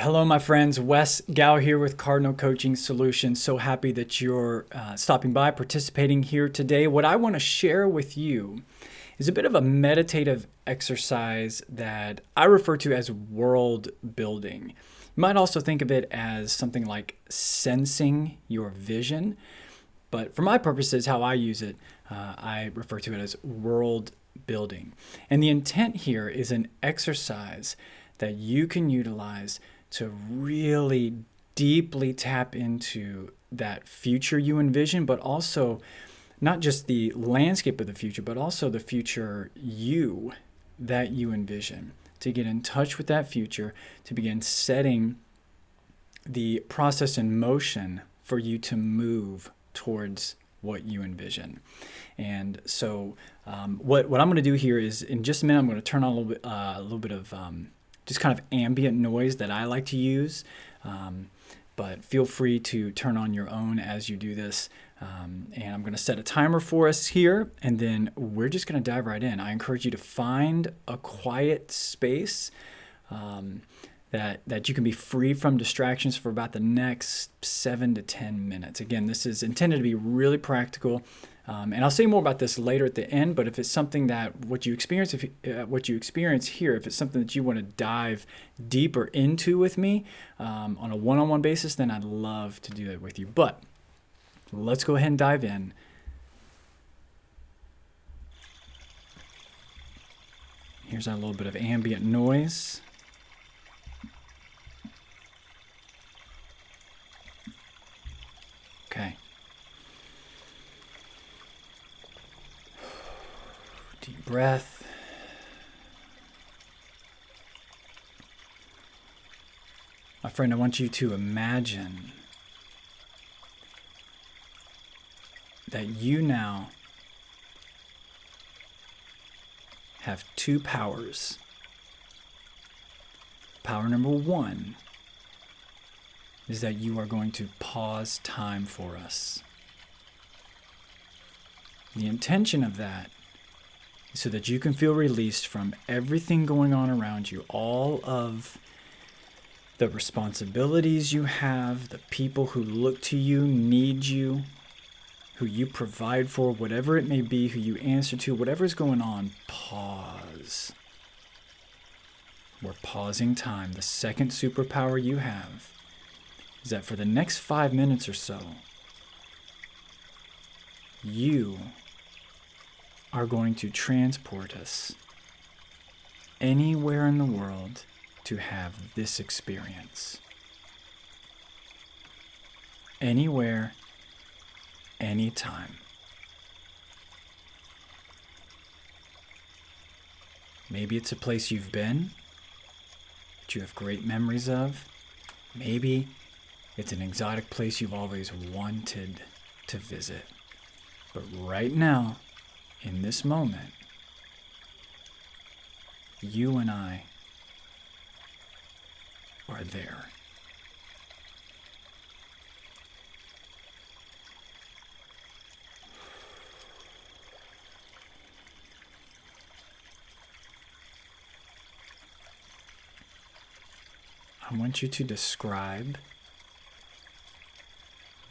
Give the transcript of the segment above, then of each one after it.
Hello, my friends. Wes Gow here with Cardinal Coaching Solutions. So happy that you're stopping by, participating here today. What I want to share with you is a bit of a meditative exercise that I refer to as world building. You might also think of it as something like sensing your vision. But for my purposes, how I use it, I refer to it as world building. And the intent here is an exercise that you can utilize to really deeply tap into that future you envision, but also not just the landscape of the future, but also the future you that you envision. To get in touch with that future, to begin setting the process in motion for you to move towards what you envision. And so what I'm going to do here is in just a minute, I'm going to turn on a little bit of just kind of ambient noise that I like to use. But feel free to turn on your own as you do this. And I'm going to set a timer for us here, and then we're just going to dive right in. I encourage you to find a quiet space that you can be free from distractions for about the next 7 to 10 minutes. Again, this is intended to be really practical. And I'll say more about this later at the end, but if it's something that what you experience here, if it's something that you want to dive deeper into with me on a one-on-one basis, then I'd love to do that with you. But let's go ahead and dive in. Here's our little bit of ambient noise. Okay. Deep breath. My friend, I want you to imagine that you now have two powers. Power number one is that you are going to pause time for us. The intention of that is so that you can feel released from everything going on around you, all of the responsibilities you have, the people who look to you, need you, who you provide for, whatever it may be, who you answer to, whatever is going on, pause. We're pausing time. The second superpower you have is that for the next 5 minutes or so, you are going to transport us anywhere in the world to have this experience. Anywhere, anytime. Maybe it's a place you've been, that you have great memories of. Maybe it's an exotic place you've always wanted to visit. But right now, in this moment, you and I are there. I want you to describe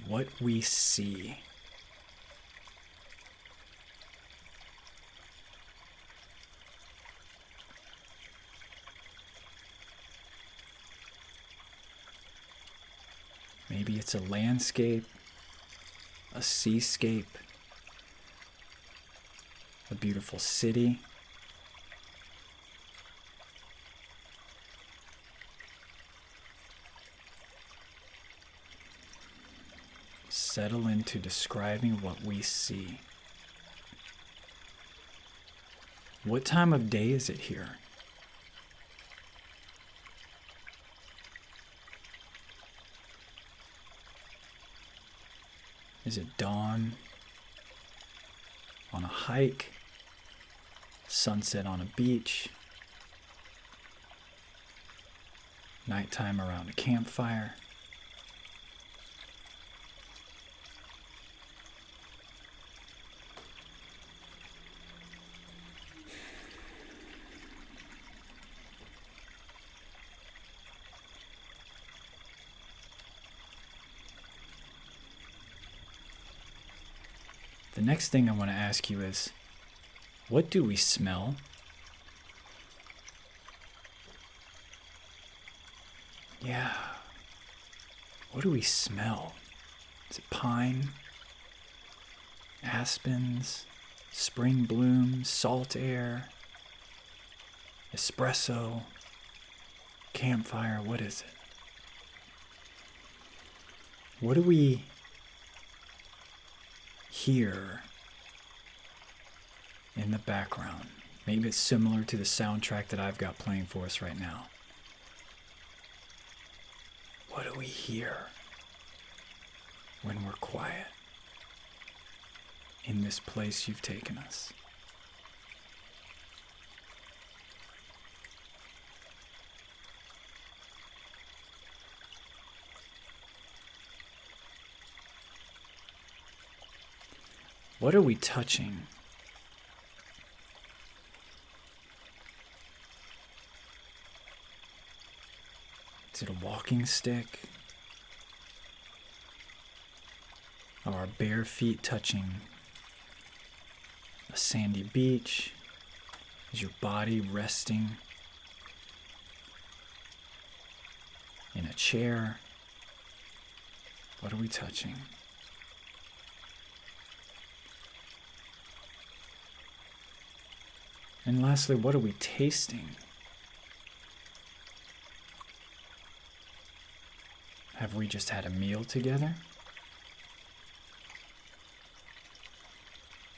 what we see. Maybe it's a landscape, a seascape, a beautiful city. Settle into describing what we see. What time of day is it here? Is it dawn on a hike, sunset on a beach, nighttime around a campfire? The next thing I want to ask you is, what do we smell? Yeah. What do we smell? Is it pine? Aspens? Spring bloom? Salt air? Espresso? Campfire? What is it? What do we hear in the background? Maybe it's similar to the soundtrack that I've got playing for us right now. What do we hear when we're quiet in this place you've taken us? What are we touching? Is it a walking stick? Are our bare feet touching a sandy beach? Is your body resting in a chair? What are we touching? And lastly, what are we tasting? Have we just had a meal together?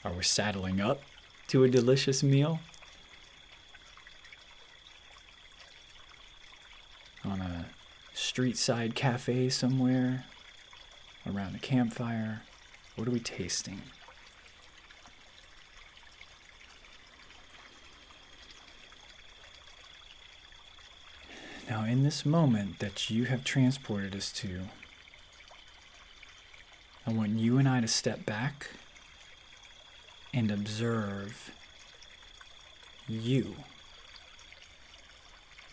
Are we saddling up to a delicious meal? On a street side cafe somewhere? Around a campfire? What are we tasting? Now, in this moment that you have transported us to, I want you and I to step back and observe you,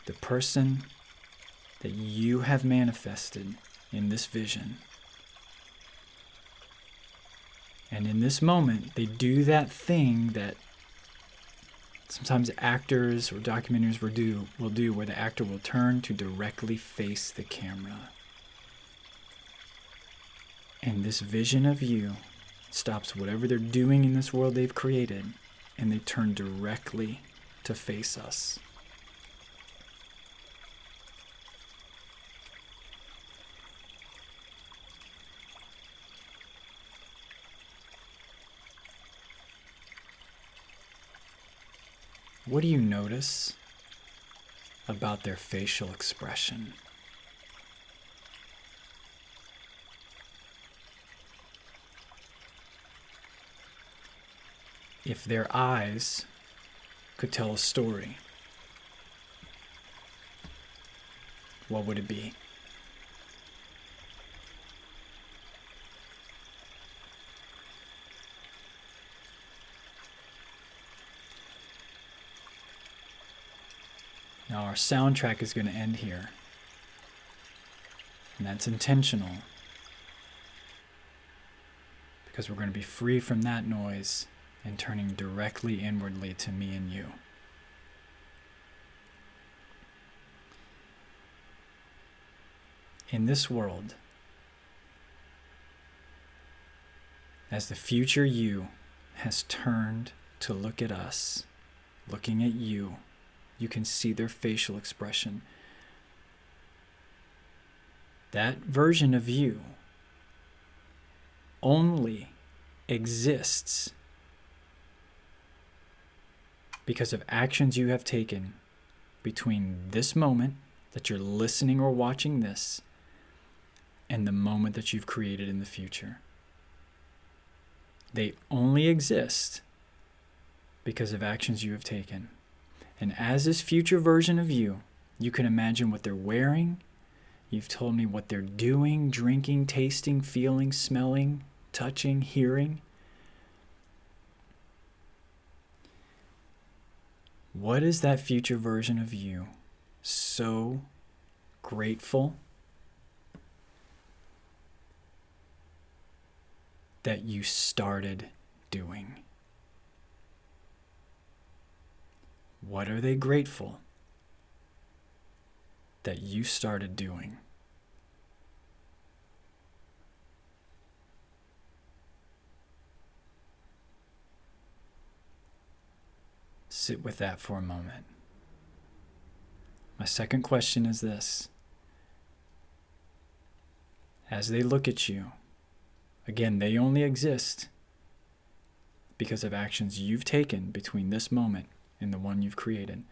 the person that you have manifested in this vision. And in this moment, they do that thing that sometimes actors or documentaries will do where the actor will turn to directly face the camera. And this vision of you stops whatever they're doing in this world they've created, and they turn directly to face us. What do you notice about their facial expression? If their eyes could tell a story, what would it be? Now our soundtrack is going to end here, and that's intentional, because we're going to be free from that noise and turning directly inwardly to me and you. In this world, as the future you has turned to look at us, looking at you, you can see their facial expression. That version of you only exists because of actions you have taken between this moment that you're listening or watching this and the moment that you've created in the future. They only exist because of actions you have taken. And as this future version of you, you can imagine what they're wearing. You've told me what they're doing, drinking, tasting, feeling, smelling, touching, hearing. What is that future version of you so grateful that you started doing? What are they grateful that you started doing? Sit with that for a moment. My second question is this. As they look at you, again, they only exist because of actions you've taken between this moment and the one you've created.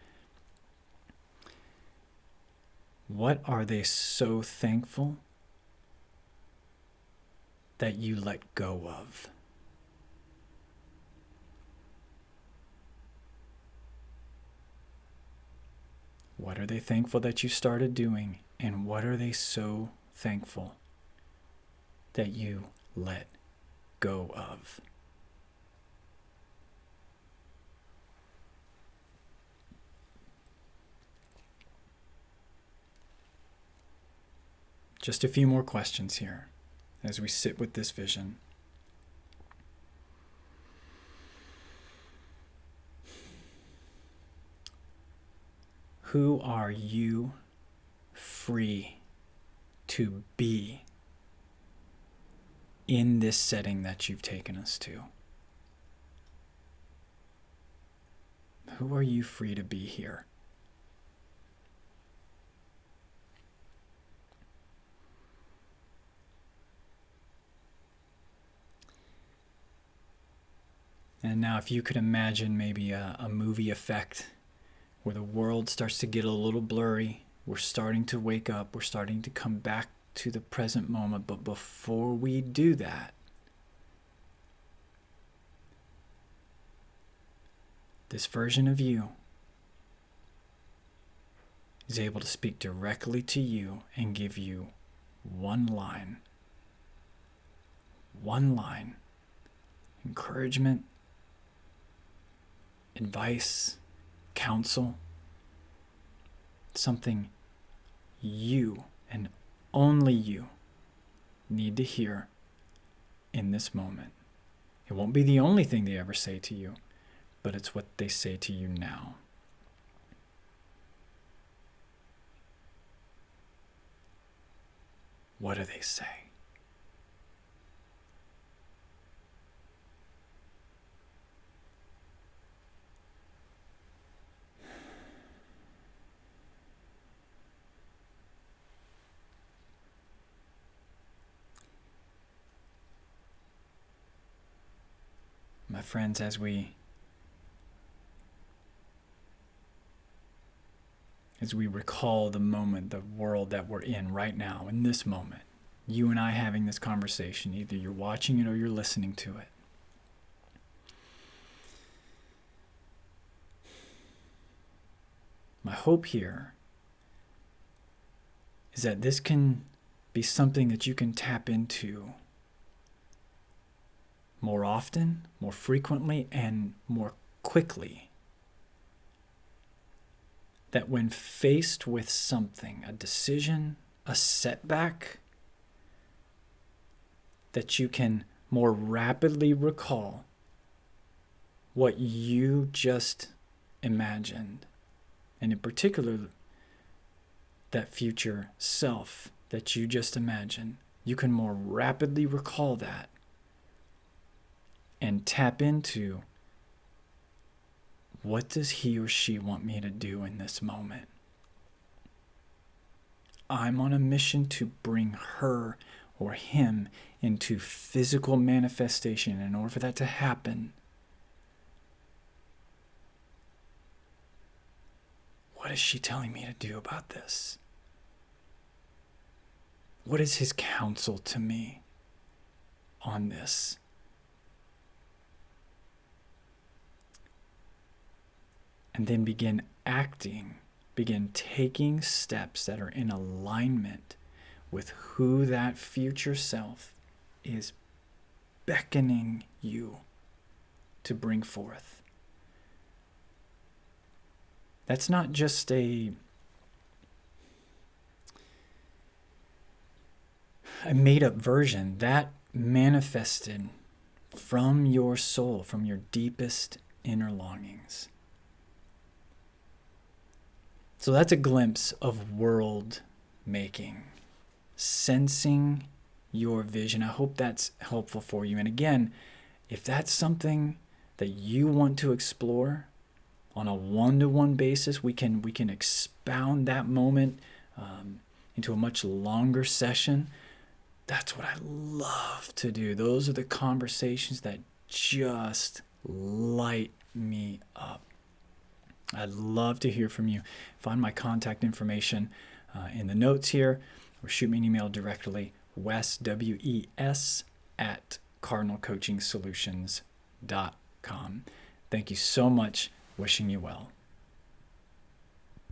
What are they so thankful that you let go of? What are they thankful that you started doing? And what are they so thankful that you let go of? Just a few more questions here as we sit with this vision. Who are you free to be in this setting that you've taken us to? Who are you free to be here? And now if you could imagine maybe a movie effect where the world starts to get a little blurry, we're starting to wake up, we're starting to come back to the present moment, but before we do that, this version of you is able to speak directly to you and give you one line, encouragement, advice, counsel, something you and only you need to hear in this moment. It won't be the only thing they ever say to you, but it's what they say to you now. What do they say? My friends, as we recall the moment, the world that we're in right now, in this moment, you and I having this conversation, either you're watching it or you're listening to it. My hope here is that this can be something that you can tap into more often, more frequently, and more quickly. That when faced with something, a decision, a setback, that you can more rapidly recall what you just imagined. And in particular, that future self that you just imagined. You can more rapidly recall that and tap into, what does he or she want me to do in this moment? I'm on a mission to bring her or him into physical manifestation. In order for that to happen, what is she telling me to do about this? What is his counsel to me on this? And then begin acting, begin taking steps that are in alignment with who that future self is beckoning you to bring forth. That's not just a made-up version. That manifested from your soul, from your deepest inner longings. So that's a glimpse of world making, sensing your vision. I hope that's helpful for you. And again, if that's something that you want to explore on a one-to-one basis, we can expound that moment into a much longer session. That's what I love to do. Those are the conversations that just light me up. I'd love to hear from you. Find my contact information in the notes here, or shoot me an email directly, Wes, W-E-S, at cardinalcoachingsolutions.com. Thank you so much. Wishing you well.